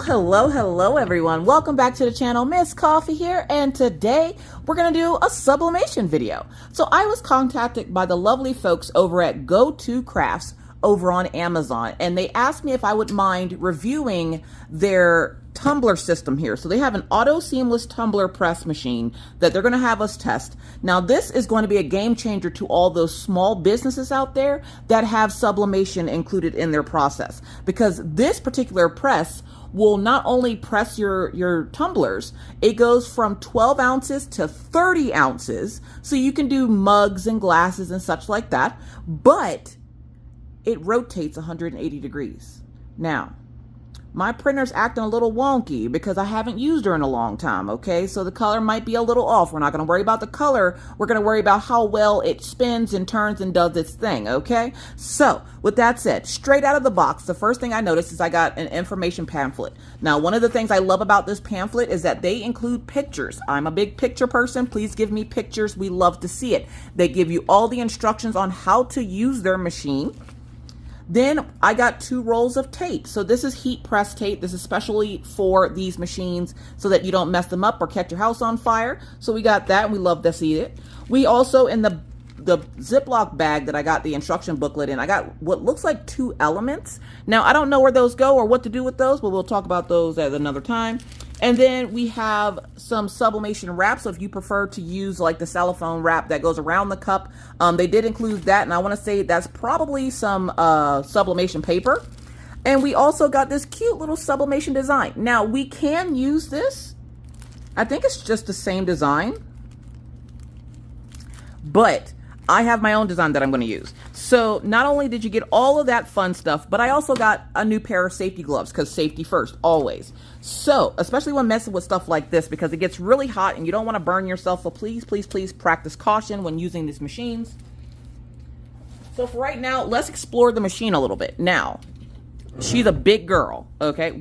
Hello everyone. Welcome back to the channel. Miss Coffee here, and today we're going to do a sublimation video. So I was contacted by the lovely folks over at Go2Crafts over on Amazon, and they asked me if I would mind reviewing their tumbler system here. So they have an auto seamless tumbler press machine that they're going to have us test. Now this is going to be a game changer to all those small businesses out there that have sublimation included in their process, because this particular press will not only press your tumblers, it goes from 12 ounces to 30 ounces. So you can do mugs and glasses and such like that, but it rotates 180 degrees. Now, my printer's acting a little wonky because I haven't used her in a long time, okay? So the color might be a little off. We're not gonna worry about the color. We're gonna worry about how well it spins and turns and does its thing, okay? So, with that said, straight out of the box, the first thing I noticed is I got an information pamphlet. Now, one of the things I love about this pamphlet is that they include pictures. I'm a big picture person. Please give me pictures. We love to see it. They give you all the instructions on how to use their machine. Then I got 2 rolls of tape. So this is heat press tape. This is especially for these machines so that you don't mess them up or catch your house on fire. So we got that, and we love to see it. We also, in the Ziploc bag that I got the instruction booklet in, I got what looks like 2 elements. Now, I don't know where those go or what to do with those, but we'll talk about those at another time. And then we have some sublimation wrap. So if you prefer to use like the cellophane wrap that goes around the cup, they did include that. And I want to say that's probably some sublimation paper. And we also got this cute little sublimation design. Now we can use this. I think it's just the same design, but I have my own design that I'm going to use. So not only did you get all of that fun stuff, but I also got a new pair of safety gloves, because safety first, always. So, especially when messing with stuff like this, because it gets really hot and you don't want to burn yourself. So please, please, please practice caution when using these machines. So for right now, let's explore the machine a little bit. Now, she's a big girl, okay?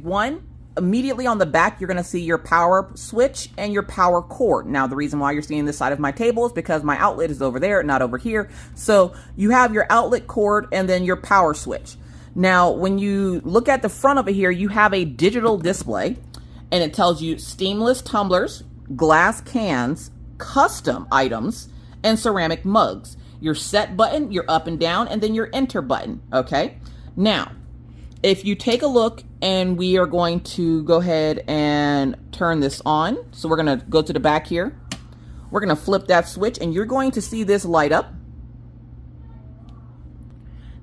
Immediately on the back, you're going to see your power switch and your power cord. Now, the reason why you're seeing this side of my table is because my outlet is over there, not over here. So you have your outlet cord and then your power switch. Now, when you look at the front of it here, you have a digital display, and it tells you steamless tumblers, glass cans, custom items, and ceramic mugs. Your set button, your up and down, and then your enter button, okay? Now, if you take a look, and we are going to go ahead and turn this on. So we're going to go to the back here. We're going to flip that switch, and you're going to see this light up.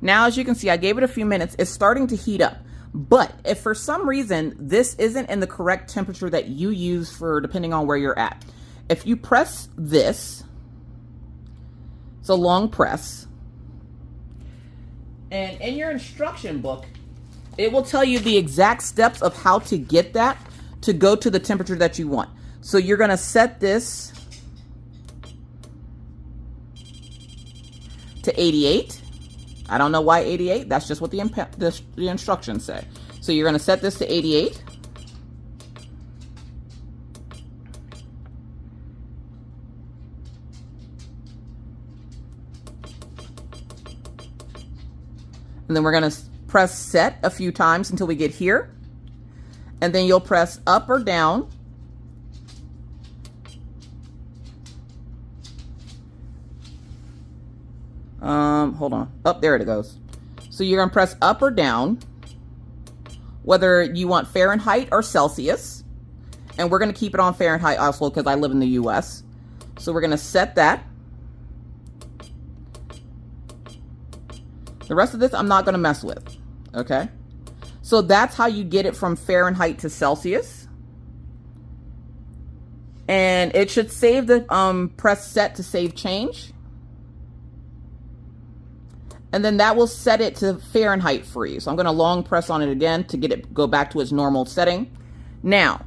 Now, as you can see, I gave it a few minutes. It's starting to heat up. But if for some reason this isn't in the correct temperature that you use for depending on where you're at, if you press this, it's a long press, and in your instruction book, it will tell you the exact steps of how to get that to go to the temperature that you want. So you're going to set this to 88. I don't know why 88. That's just what the instructions say. So you're going to set this to 88. And then we're going to press set a few times until we get here, and then you'll press up or down. Hold on. Up, there it goes. So you're gonna press up or down, whether you want Fahrenheit or Celsius, and we're gonna keep it on Fahrenheit also because I live in the US. So we're gonna set that. The rest of this I'm not gonna mess with. Okay, so that's how you get it from Fahrenheit to Celsius, and it should save the press set to save change, and then that will set it to Fahrenheit for you. So I'm going to long press on it again to get it go back to its normal setting. Now,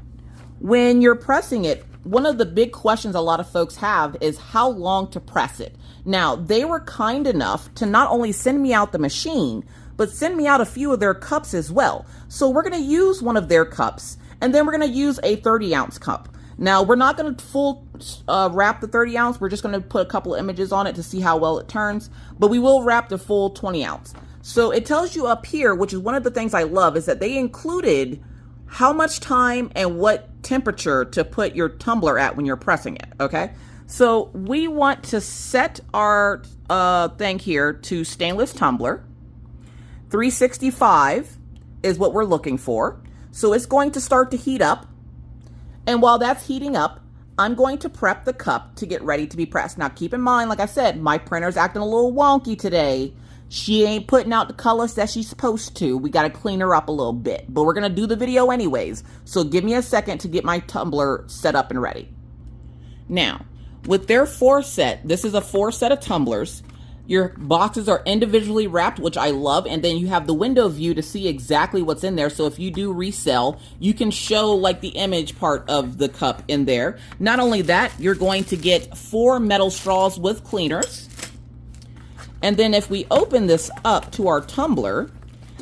when you're pressing it, one of the big questions a lot of folks have is how long to press it. Now, they were kind enough to not only send me out the machine, but send me out a few of their cups as well. So we're going to use one of their cups, and then we're going to use a 30-ounce cup. Now, we're not going to full wrap the 30 ounce. We're just going to put a couple of images on it to see how well it turns, but we will wrap the full 20 ounce. So it tells you up here, which is one of the things I love, is that they included how much time and what temperature to put your tumbler at when you're pressing it, okay? So we want to set our thing here to stainless tumbler. 365 is what we're looking for. So it's going to start to heat up. And while that's heating up, I'm going to prep the cup to get ready to be pressed. Now keep in mind, like I said, my printer's acting a little wonky today. She ain't putting out the colors that she's supposed to. We got to clean her up a little bit, but we're going to do the video anyways. So give me a second to get my tumbler set up and ready. Now, with their 4 set, this is a 4 set of tumblers. Your boxes are individually wrapped, which I love, and then you have the window view to see exactly what's in there. So if you do resell, you can show like the image part of the cup in there. Not only that, you're going to get 4 metal straws with cleaners. And then if we open this up to our tumbler,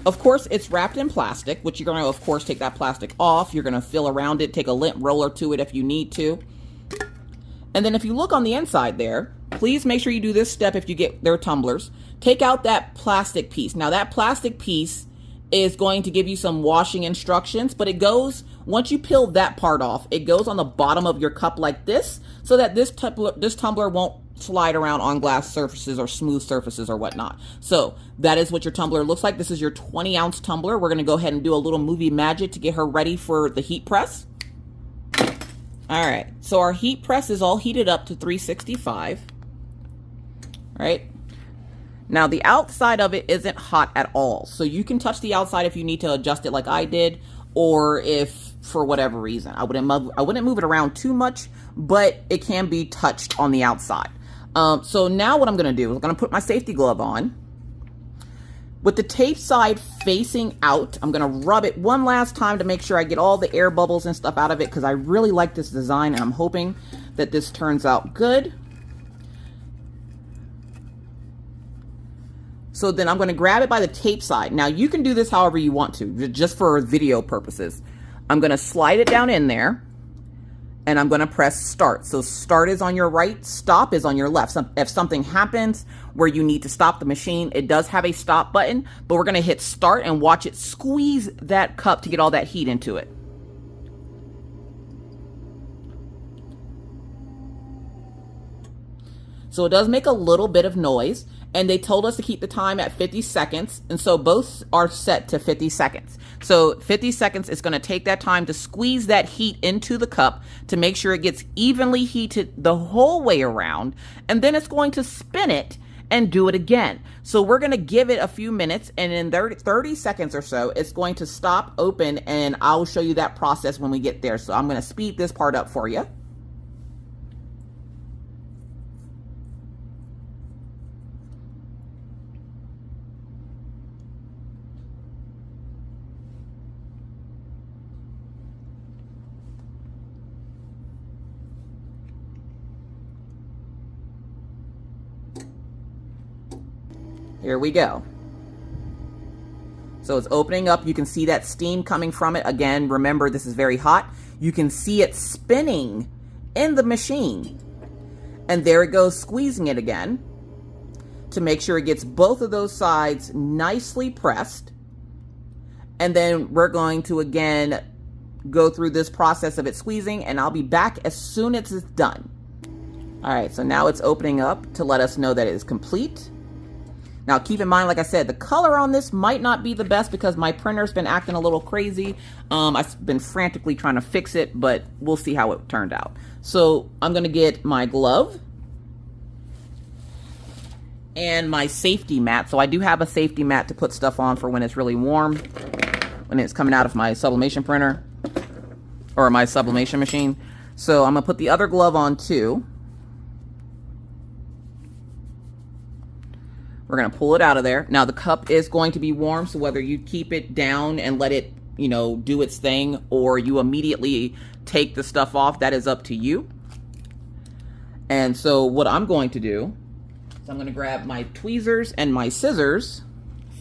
of course it's wrapped in plastic, which you're going to of course take that plastic off. You're going to fill around it, take a lint roller to it if you need to. And then if you look on the inside there, please make sure you do this step if you get their tumblers. Take out that plastic piece. Now that plastic piece is going to give you some washing instructions, but it goes, once you peel that part off, it goes on the bottom of your cup like this, so that this tumbler won't slide around on glass surfaces or smooth surfaces or whatnot. So that is what your tumbler looks like. This is your 20-ounce tumbler. We're going to go ahead and do a little movie magic to get her ready for the heat press. All right, so our heat press is all heated up to 365. Right? Now the outside of it isn't hot at all. So you can touch the outside if you need to adjust it like I did, or if for whatever reason. I wouldn't move it around too much, but it can be touched on the outside. So now what I'm going to do is I'm going to put my safety glove on. With the tape side facing out, I'm going to rub it one last time to make sure I get all the air bubbles and stuff out of it, because I really like this design and I'm hoping that this turns out good. So then I'm going to grab it by the tape side. Now you can do this however you want to, just for video purposes. I'm going to slide it down in there and I'm going to press start. So start is on your right, stop is on your left. So if something happens where you need to stop the machine, it does have a stop button, but we're going to hit start and watch it squeeze that cup to get all that heat into it. So it does make a little bit of noise, and they told us to keep the time at 50 seconds. And so both are set to 50 seconds. So 50 seconds is going to take that time to squeeze that heat into the cup to make sure it gets evenly heated the whole way around. And then it's going to spin it and do it again. So we're going to give it a few minutes, and in 30 seconds or so, it's going to stop, open, and I'll show you that process when we get there. So I'm going to speed this part up for you. Here we go. So it's opening up. You can see that steam coming from it. Again, remember, this is very hot. You can see it spinning in the machine. And there it goes, squeezing it again to make sure it gets both of those sides nicely pressed. And then we're going to, again, go through this process of it squeezing, and I'll be back as soon as it's done. All right, so now it's opening up to let us know that it is complete. Now, keep in mind, like I said, the color on this might not be the best because my printer's been acting a little crazy. I've been frantically trying to fix it, but we'll see how it turned out. So I'm going to get my glove and my safety mat. So I do have a safety mat to put stuff on for when it's really warm, when it's coming out of my sublimation printer or my sublimation machine. So I'm going to put the other glove on too. We're going to pull it out of there. Now the cup is going to be warm, so whether you keep it down and let it, do its thing, or you immediately take the stuff off, that is up to you. And so what I'm going to do is I'm going to grab my tweezers and my scissors.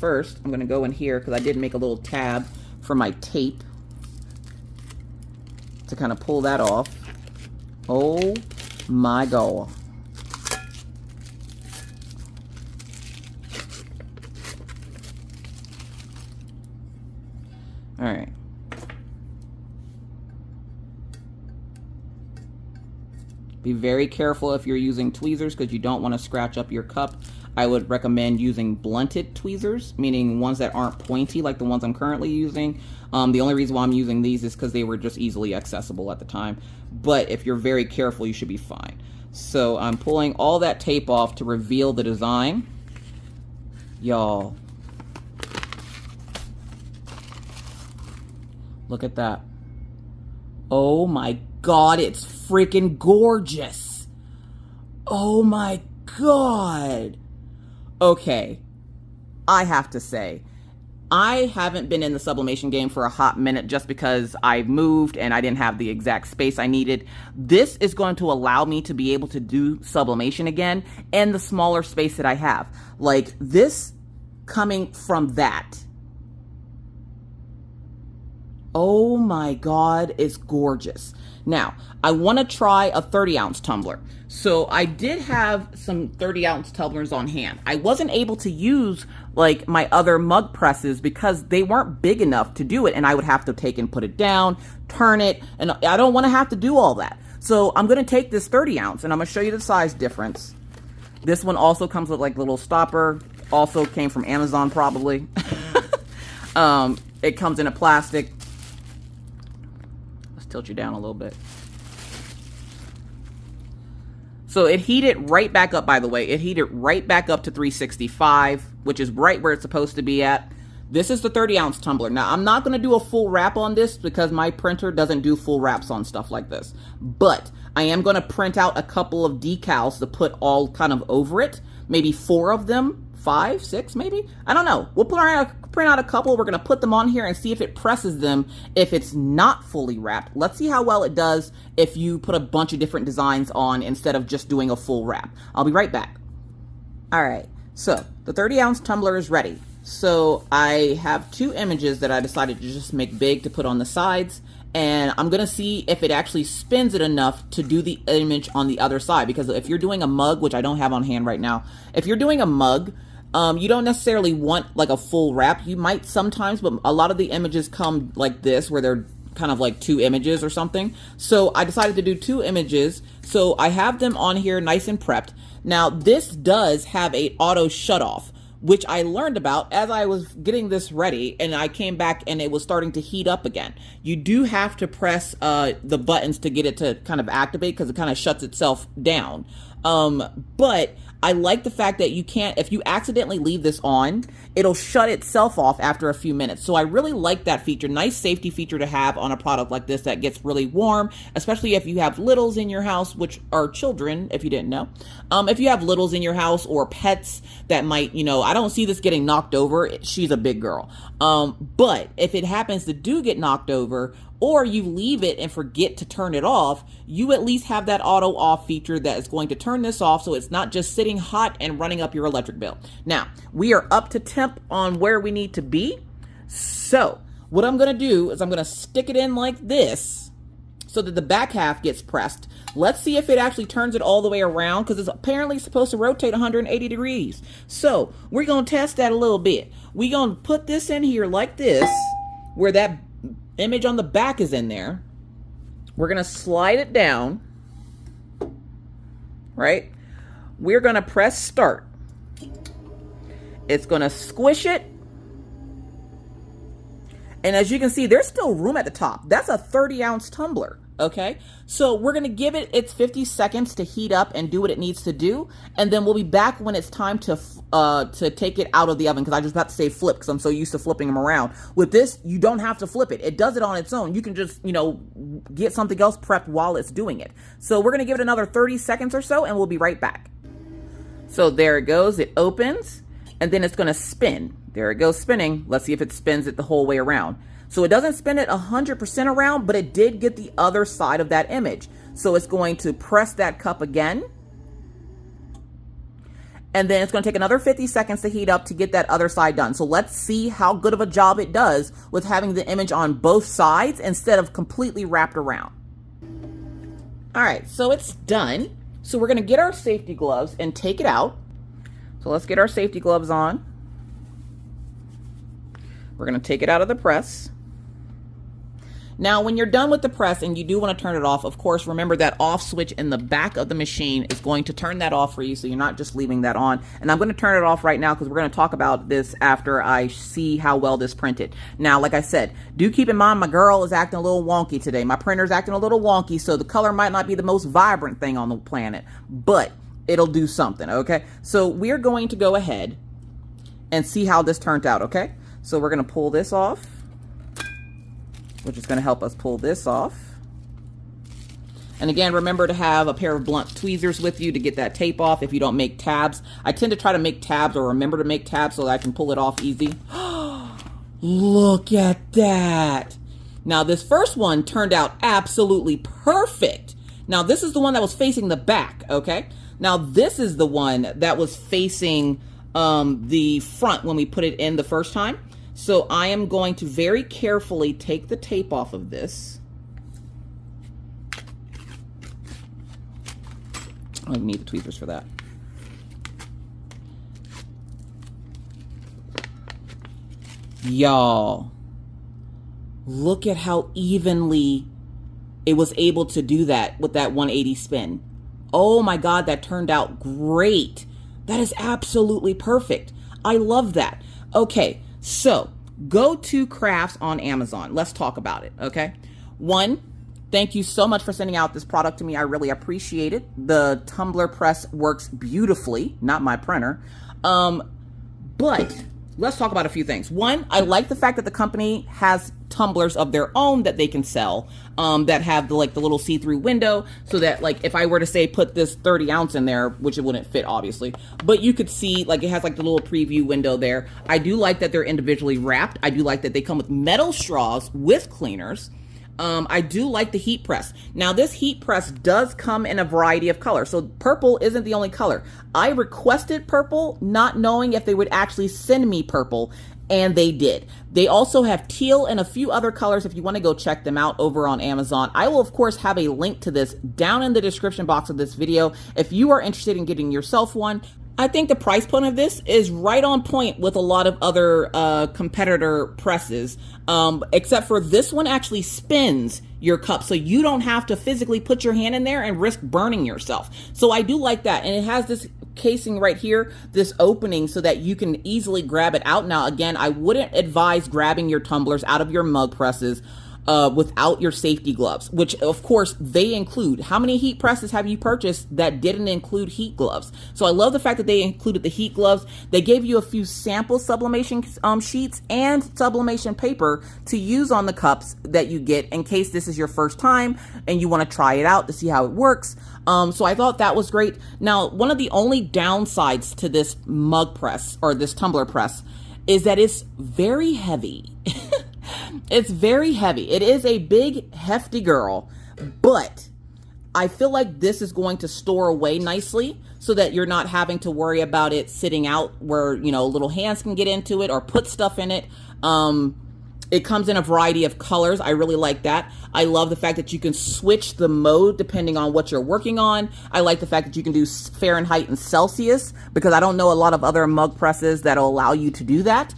First, I'm going to go in here because I did make a little tab for my tape to kind of pull that off. Oh my God. All right. Be very careful if you're using tweezers because you don't want to scratch up your cup. I would recommend using blunted tweezers, meaning ones that aren't pointy like the ones I'm currently using. The only reason why I'm using these is because they were just easily accessible at the time. But if you're very careful, you should be fine. So I'm pulling all that tape off to reveal the design. Y'all, look at that. Oh my God, it's freaking gorgeous. Oh my God. Okay, I have to say, I haven't been in the sublimation game for a hot minute just because I moved and I didn't have the exact space I needed. This is going to allow me to be able to do sublimation again in the smaller space that I have. Like this coming from that. Oh my God, it's gorgeous. Now, I want to try a 30-ounce tumbler. So I did have some 30-ounce tumblers on hand. I wasn't able to use like my other mug presses because they weren't big enough to do it, and I would have to take and put it down, turn it, and I don't want to have to do all that. So I'm going to take this 30-ounce, and I'm going to show you the size difference. This one also comes with like little stopper. Also came from Amazon probably. It comes in a plastic. Tilt you down a little bit. So it heated right back up, by the way. It heated right back up to 365, which is right where it's supposed to be at. This is the 30-ounce tumbler. Now, I'm not going to do a full wrap on this because my printer doesn't do full wraps on stuff like this. But I am going to print out a couple of decals to put all kind of over it. Maybe 4 of them. 5, 6, maybe? I don't know. We'll print out a couple. We're going to put them on here and see if it presses them if it's not fully wrapped. Let's see how well it does if you put a bunch of different designs on instead of just doing a full wrap. I'll be right back. All right. So the 30-ounce tumbler is ready. So I have 2 images that I decided to just make big to put on the sides. And I'm going to see if it actually spins it enough to do the image on the other side. Because if you're doing a mug, which I don't have on hand right now, if you're doing a mug, you don't necessarily want like a full wrap. You might sometimes, but a lot of the images come like this, where they're kind of like 2 images or something. So I decided to do 2 images. So I have them on here nice and prepped. Now this does have a auto shut off, which I learned about as I was getting this ready, and I came back and it was starting to heat up again. You do have to press the buttons to get it to kind of activate because it kind of shuts itself down. But I like the fact that you can't, if you accidentally leave this on, it'll shut itself off after a few minutes. So I really like that feature. Nice safety feature to have on a product like this that gets really warm, especially if you have littles in your house, which are children, if you didn't know. If you have littles in your house or pets that might, you know, I don't see this getting knocked over. She's a big girl. But if it happens to get knocked over, or you leave it and forget to turn it off, you at least have that auto off feature that is going to turn this off so it's not just sitting hot and running up your electric bill. Now, we are up to temp on where we need to be. So what I'm going to do is I'm going to stick it in like this so that the back half gets pressed. Let's see if it actually turns it all the way around, because it's apparently supposed to rotate 180 degrees. So we're going to test that a little bit. We're going to put this in here like this, where that image on the back is in there. We're going to slide it down, right? We're going to press start. It's going to squish it. And as you can see, there's still room at the top. That's a 30-ounce tumbler, okay? So we're going to give it its 50 seconds to heat up and do what it needs to do. And then we'll be back when it's time to take it out of the oven, because I just about to say flip because I'm so used to flipping them around. With this, you don't have to flip it. It does it on its own. You can just, you know, get something else prepped while it's doing it. So we're going to give it another 30 seconds or so, and we'll be right back. So there it goes. It opens, and then it's going to spin. There it goes spinning. Let's see if it spins it the whole way around. So it doesn't spin it 100% around, but it did get the other side of that image. So it's going to press that cup again. And then it's going to take another 50 seconds to heat up to get that other side done. So let's see how good of a job it does with having the image on both sides instead of completely wrapped around. All right, so it's done. So we're going to get our safety gloves and take it out. So let's get our safety gloves on. We're going to take it out of the press. Now, when you're done with the press and you do want to turn it off, of course, remember that off switch in the back of the machine is going to turn that off for you, so you're not just leaving that on. And I'm going to turn it off right now because we're going to talk about this after I see how well this printed. Now, like I said, do keep in mind my girl is acting a little wonky today. My printer's acting a little wonky, so the color might not be the most vibrant thing on the planet, but it'll do something, okay? So we're going to go ahead and see how this turned out, okay? So we're going to pull this off, which is going to help us pull this off. And again, remember to have a pair of blunt tweezers with you to get that tape off if you don't make tabs. I tend to try to make tabs or remember to make tabs so that I can pull it off easy. Look at that. Now, this first one turned out absolutely perfect. Now, this is the one that was facing the back, okay? Now, this is the one that was facing the front when we put it in the first time. So I am going to very carefully take the tape off of this. I don't need the tweezers for that. Y'all, look at how evenly it was able to do that with that 180 spin. Oh my God, that turned out great. That is absolutely perfect. I love that. Okay. So, Go2Crafts on Amazon. Let's talk about it, okay? One, thank you so much for sending out this product to me. I really appreciate it. The Tumbler press works beautifully, not my printer. But let's talk about a few things. One, I like the fact that the company has tumblers of their own that they can sell that have the little see-through window, so that like if I were to say put this 30 ounce in there, which it wouldn't fit obviously, but you could see like it has like the little preview window there. I do like that they're individually wrapped. I do like that they come with metal straws with cleaners. I do like the heat press. Now, this heat press does come in a variety of colors. So purple isn't the only color. I requested purple, not knowing if they would actually send me purple, and they did. They also have teal and a few other colors if you want to go check them out over on Amazon. I will, of course, have a link to this down in the description box of this video if you are interested in getting yourself one. I think the price point of this is right on point with a lot of other competitor presses, except for this one actually spins your cup, so you don't have to physically put your hand in there and risk burning yourself. So I do like that, and it has this casing right here, this opening, so that you can easily grab it out. Now, again, I wouldn't advise grabbing your tumblers out of your mug presses without your safety gloves, which of course they include. How many heat presses have you purchased that didn't include heat gloves? So I love the fact that they included the heat gloves. They gave you a few sample sublimation sheets and sublimation paper to use on the cups that you get in case this is your first time and you want to try it out to see how it works. So I thought that was great. Now, one of the only downsides to this mug press or this tumbler press is that it's very heavy. It's very heavy. It is a big, hefty girl, but I feel like this is going to store away nicely so that you're not having to worry about it sitting out where, you know, little hands can get into it or put stuff in it. It comes in a variety of colors. I really like that. I love the fact that you can switch the mode depending on what you're working on. I like the fact that you can do Fahrenheit and Celsius, because I don't know a lot of other mug presses that'll allow you to do that.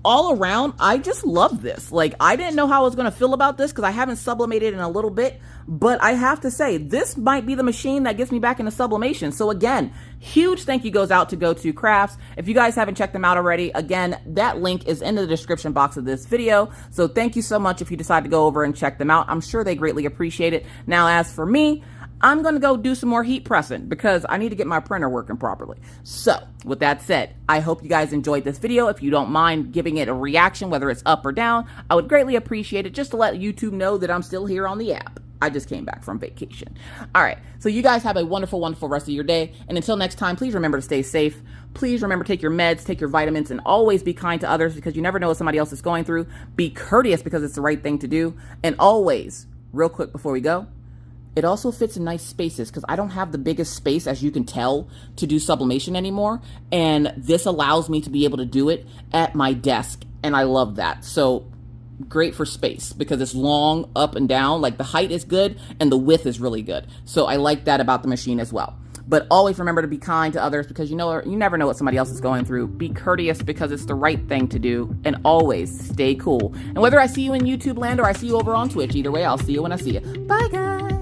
All around, I just love this. Like, I didn't know how I was going to feel about this because I haven't sublimated in a little bit, but I have to say, this might be the machine that gets me back into sublimation. So again, huge thank you goes out to Go2Crafts. If you guys haven't checked them out already, again, that link is in the description box of this video. So thank you so much if you decide to go over and check them out. I'm sure they greatly appreciate it. Now, as for me, I'm going to go do some more heat pressing because I need to get my printer working properly. So with that said, I hope you guys enjoyed this video. If you don't mind giving it a reaction, whether it's up or down, I would greatly appreciate it, just to let YouTube know that I'm still here on the app. I just came back from vacation. All right. So you guys have a wonderful, wonderful rest of your day. And until next time, please remember to stay safe. Please remember to take your meds, take your vitamins, and always be kind to others because you never know what somebody else is going through. Be courteous because it's the right thing to do. And always, real quick before we go, it also fits in nice spaces because I don't have the biggest space, as you can tell, to do sublimation anymore. And this allows me to be able to do it at my desk. And I love that. So great for space because it's long up and down. Like, the height is good and the width is really good. So I like that about the machine as well. But always remember to be kind to others, because you never know what somebody else is going through. Be courteous because it's the right thing to do, and always stay cool. And whether I see you in YouTube land or I see you over on Twitch, either way, I'll see you when I see you. Bye, guys.